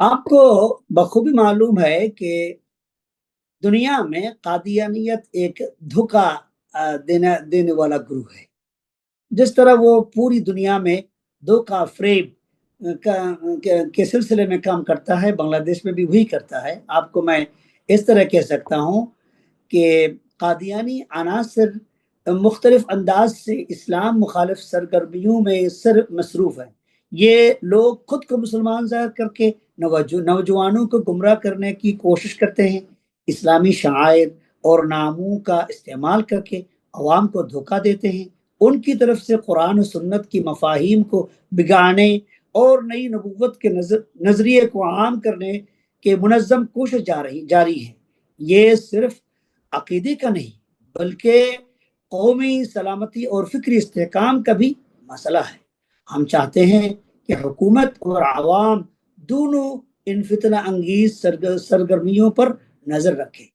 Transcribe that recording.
آپ کو بخूबी मालूम है कि दुनिया में कादियानियत एक धोखा देने वाला गुरु है। जिस तरह वो पूरी दुनिया में धोखा फ्रेब के सिलसिले में काम करता है, बांग्लादेश में भी वही करता है। आपको मैं इस तरह कह सकता हूँ कि कादियानी अनासर मुख्तलिफ अंदाज से इस्लाम मुखालिफ सरगर्मियों में सर मसरूफ है। ये लोग खुद को मुसलमान ज़ाहिर करके नौजवानों को गुमराह करने की कोशिश करते हैं। इस्लामी शायर और नामों का इस्तेमाल करके अवाम को धोखा देते हैं। उनकी तरफ से कुरान और सुन्नत की मफाहिम को बिगाड़ने और नई नबूवत के नजरिए को आम करने के मुनज़्ज़म कोशिश जारी है। ये सिर्फ अकीदे का नहीं बल्कि कौमी सलामती और फिक्री इस्तेहकाम का भी मसला है। हम चाहते हैं कि हुकूमत और आवाम दोनों इन फितना अंगीज सरगर्मियों पर नजर रखें।